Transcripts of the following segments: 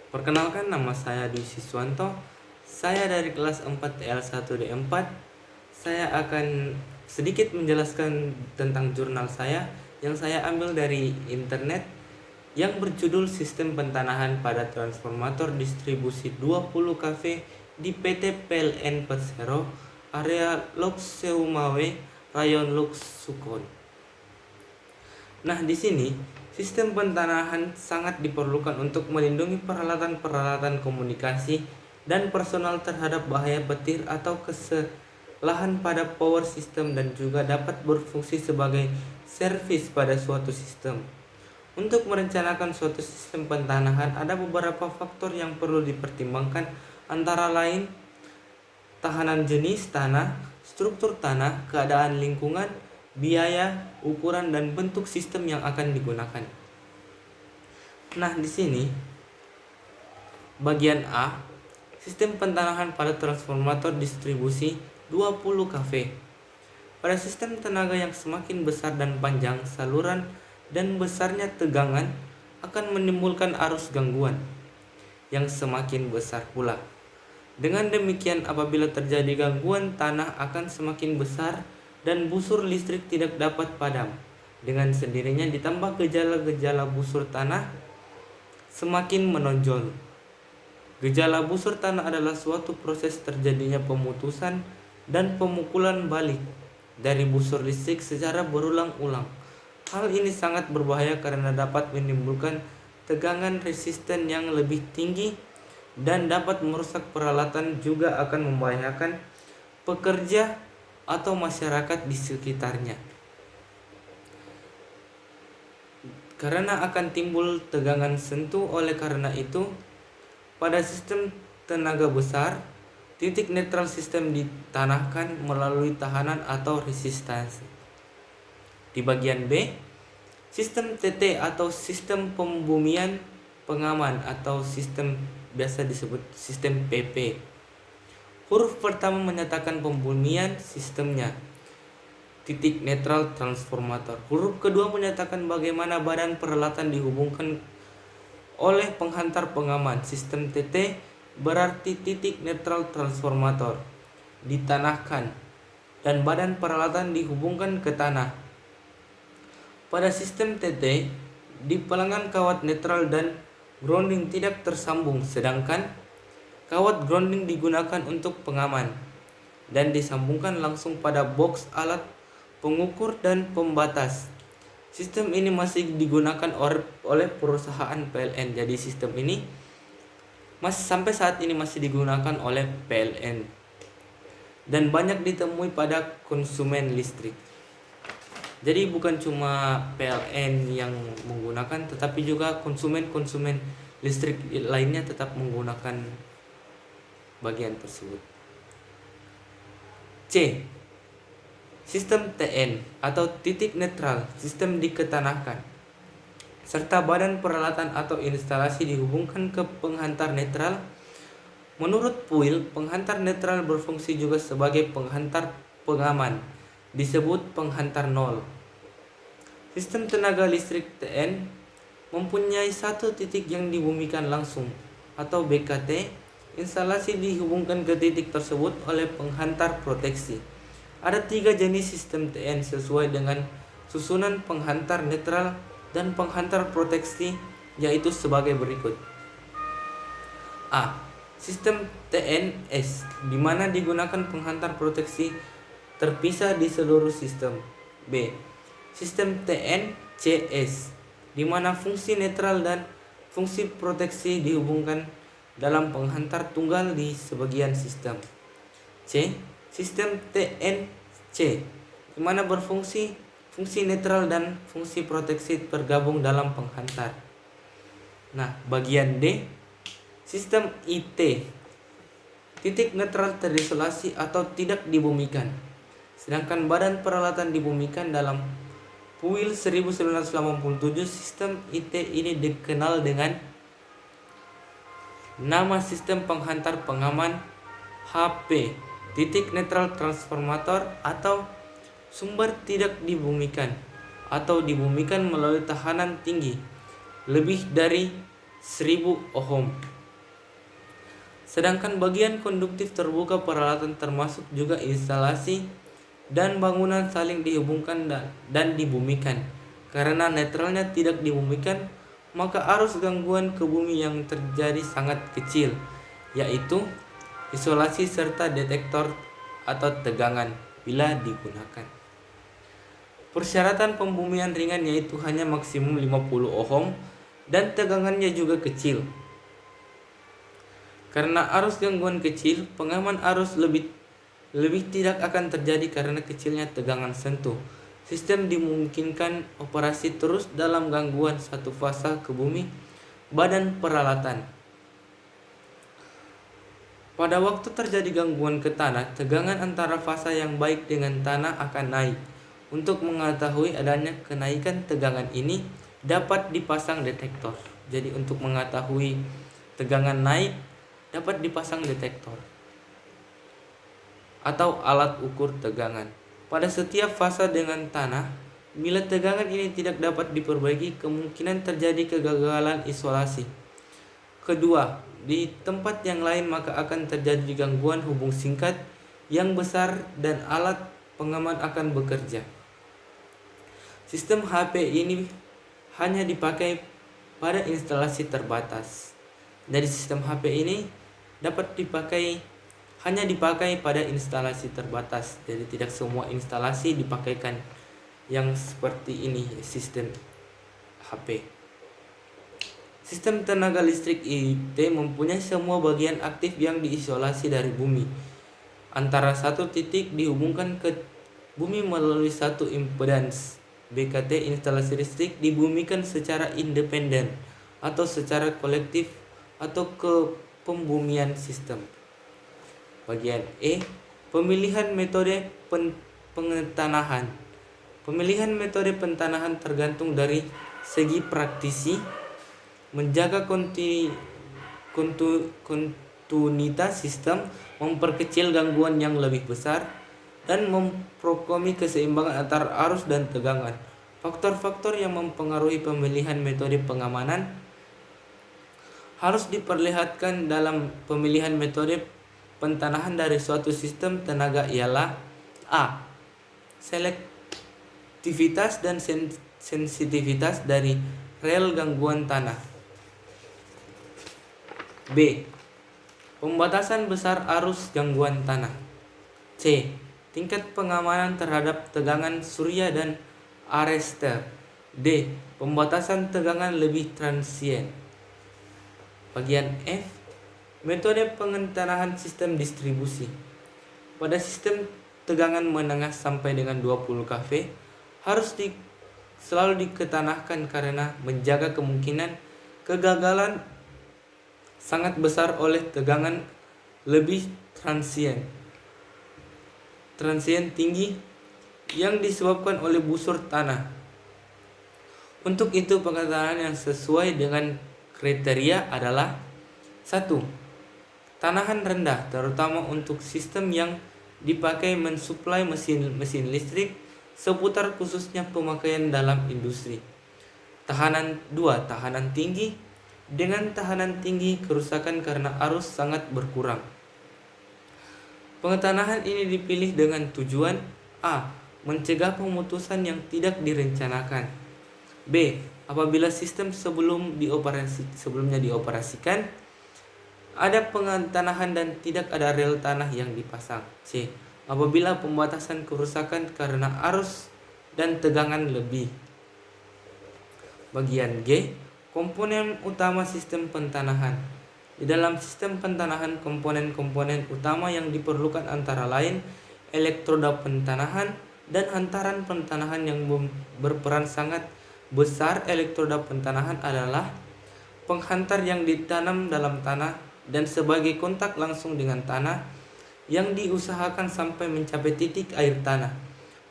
Perkenalkan, nama saya Dwi Siswanto. Saya dari kelas 4 L1D4. Saya akan sedikit menjelaskan tentang jurnal saya yang saya ambil dari internet yang berjudul Sistem Pentanahan pada Transformator Distribusi 20 kV di PT PLN Persero, area Lok Seumawe, Rayon Lok Sukon. Nah, di sini sistem pentanahan sangat diperlukan untuk melindungi peralatan-peralatan komunikasi dan personal terhadap bahaya petir atau kesalahan pada power system, dan juga dapat berfungsi sebagai servis pada suatu sistem. Untuk merencanakan suatu sistem pentanahan, ada beberapa faktor yang perlu dipertimbangkan, antara lain tahanan jenis tanah, struktur tanah, keadaan lingkungan, biaya, ukuran, dan bentuk sistem yang akan digunakan. Nah, di sini bagian A, sistem pentanahan pada transformator distribusi 20 kV. Pada sistem tenaga yang semakin besar dan panjang, saluran dan besarnya tegangan akan menimbulkan arus gangguan yang semakin besar pula. Dengan demikian, apabila terjadi gangguan, tanah akan semakin besar dan busur listrik tidak dapat padam. Dengan sendirinya ditambah gejala-gejala busur tanah semakin menonjol. Gejala busur tanah adalah suatu proses terjadinya pemutusan dan pemukulan balik dari busur listrik secara berulang-ulang. Hal ini sangat berbahaya karena dapat menimbulkan tegangan resisten yang lebih tinggi dan dapat merusak peralatan, juga akan membahayakan pekerja atau masyarakat di sekitarnya. Karena akan timbul tegangan sentuh, oleh karena itu pada sistem tenaga besar, titik netral sistem ditanahkan melalui tahanan atau resistansi. Di bagian B, sistem TT atau sistem pembumian pengaman atau sistem biasa disebut sistem PP. Huruf pertama menyatakan pembumian sistemnya, titik netral transformator. Huruf kedua menyatakan bagaimana badan peralatan dihubungkan oleh penghantar pengaman. Sistem TT berarti titik netral transformator ditanahkan dan badan peralatan dihubungkan ke tanah. Pada sistem TT, di pelanggan kawat netral dan grounding tidak tersambung, sedangkan kawat grounding digunakan untuk pengaman dan disambungkan langsung pada box alat pengukur dan pembatas. Sistem ini masih digunakan oleh perusahaan PLN. Jadi sistem ini sampai saat ini masih digunakan oleh PLN dan banyak ditemui pada konsumen listrik. Jadi bukan cuma PLN yang menggunakan, tetapi juga konsumen-konsumen listrik lainnya tetap menggunakan bagian tersebut. C. Sistem TN atau titik netral, sistem diketanahkan, serta badan peralatan atau instalasi dihubungkan ke penghantar netral. Menurut PUIL, penghantar netral berfungsi juga sebagai penghantar pengaman, disebut penghantar nol. Sistem tenaga listrik TN mempunyai satu titik yang dibumikan langsung atau BKT. Instalasi dihubungkan ke titik tersebut oleh penghantar proteksi. Ada 3 jenis sistem TN sesuai dengan susunan penghantar netral dan penghantar proteksi, yaitu sebagai berikut. A. Sistem TNS, di mana digunakan penghantar proteksi terpisah di seluruh sistem. B. Sistem TNCS, di mana fungsi netral dan fungsi proteksi dihubungkan dalam penghantar tunggal di sebagian sistem. C. Sistem TNC, di mana fungsi netral dan fungsi proteksi tergabung dalam penghantar. Nah, bagian D, sistem IT, titik netral terisolasi atau tidak dibumikan, sedangkan badan peralatan dibumikan. Dalam PUIL 1987, sistem IT ini dikenal dengan nama sistem penghantar pengaman HP, titik netral transformator, atau sumber tidak dibumikan atau dibumikan melalui tahanan tinggi lebih dari 1000 ohm. Sedangkan bagian konduktif terbuka peralatan termasuk juga instalasi dan bangunan saling dihubungkan dan dibumikan. Karena netralnya tidak dibumikan, maka arus gangguan ke bumi yang terjadi sangat kecil, yaitu isolasi serta detektor atau tegangan bila digunakan. Persyaratan pembumian ringan yaitu hanya maksimum 50 ohm dan tegangannya juga kecil. Karena arus gangguan kecil, pengaman arus lebih tidak akan terjadi karena kecilnya tegangan sentuh. Sistem dimungkinkan operasi terus dalam gangguan satu fasa ke bumi badan peralatan. Pada waktu terjadi gangguan ke tanah, tegangan antara fasa yang baik dengan tanah akan naik. Untuk mengetahui adanya kenaikan tegangan ini dapat dipasang detektor. Jadi untuk mengetahui tegangan naik dapat dipasang detektor atau alat ukur tegangan pada setiap fasa dengan tanah. Bila tegangan ini tidak dapat diperbaiki, kemungkinan terjadi kegagalan isolasi. Kedua, di tempat yang lain maka akan terjadi gangguan hubung singkat yang besar dan alat pengaman akan bekerja. Sistem HP ini hanya dipakai pada instalasi terbatas. Jadi sistem HP ini hanya dipakai pada instalasi terbatas. Jadi tidak semua instalasi dipakaikan yang seperti ini sistem HP. Sistem tenaga listrik IT mempunyai semua bagian aktif yang diisolasi dari bumi. Antara satu titik dihubungkan ke bumi melalui satu impedans. BKT instalasi listrik dibumikan secara independen atau secara kolektif atau ke pembumian sistem. Bagian E, pemilihan metode pengentanahan. Pemilihan metode pentanahan tergantung dari segi praktisi, menjaga kontinuitas sistem, memperkecil gangguan yang lebih besar, dan memprokomi keseimbangan antara arus dan tegangan. Faktor-faktor yang mempengaruhi pemilihan metode pengamanan harus diperlihatkan dalam pemilihan metode pentanahan dari suatu sistem tenaga ialah A. Selektivitas dan sensitivitas dari rel gangguan tanah. B. Pembatasan besar arus gangguan tanah. C. Tingkat pengamanan terhadap tegangan surya dan arrestor. D. Pembatasan tegangan lebih transient. Bagian F, metode pengentanahan sistem distribusi. Pada sistem tegangan menengah sampai dengan 20 kV harus selalu diketanahkan karena menjaga kemungkinan kegagalan sangat besar oleh tegangan lebih transient tinggi yang disebabkan oleh busur tanah. Untuk itu pengetahuan yang sesuai dengan kriteria adalah 1. Tanahan rendah, terutama untuk sistem yang dipakai mensuplai mesin listrik seputar khususnya pemakaian dalam industri. 2. Tahanan tinggi. Dengan tahanan tinggi, kerusakan karena arus sangat berkurang. Pengentanahan ini dipilih dengan tujuan A. Mencegah pemutusan yang tidak direncanakan. B. Apabila sistem sebelumnya dioperasikan, ada pengentanahan dan tidak ada rel tanah yang dipasang. C. Apabila pembatasan kerusakan karena arus dan tegangan lebih. Bagian G. Komponen utama sistem pentanahan. Di dalam sistem pentanahan, komponen-komponen utama yang diperlukan antara lain elektroda pentanahan dan hantaran pentanahan yang berperan sangat besar. Elektroda pentanahan adalah penghantar yang ditanam dalam tanah dan sebagai kontak langsung dengan tanah yang diusahakan sampai mencapai titik air tanah.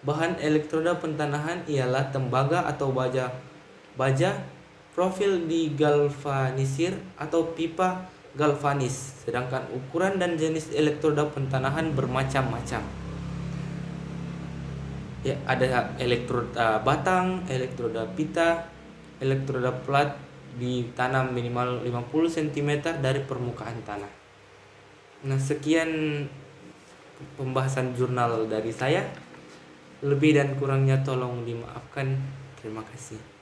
Bahan elektroda pentanahan ialah tembaga atau baja profil digalvanisir atau pipa galvanis, sedangkan ukuran dan jenis elektroda pentanahan bermacam-macam. Ya, ada elektroda batang, elektroda pita, elektroda plat ditanam minimal 50 cm dari permukaan tanah. Nah, sekian pembahasan jurnal dari saya. Lebih dan kurangnya tolong dimaafkan. Terima kasih.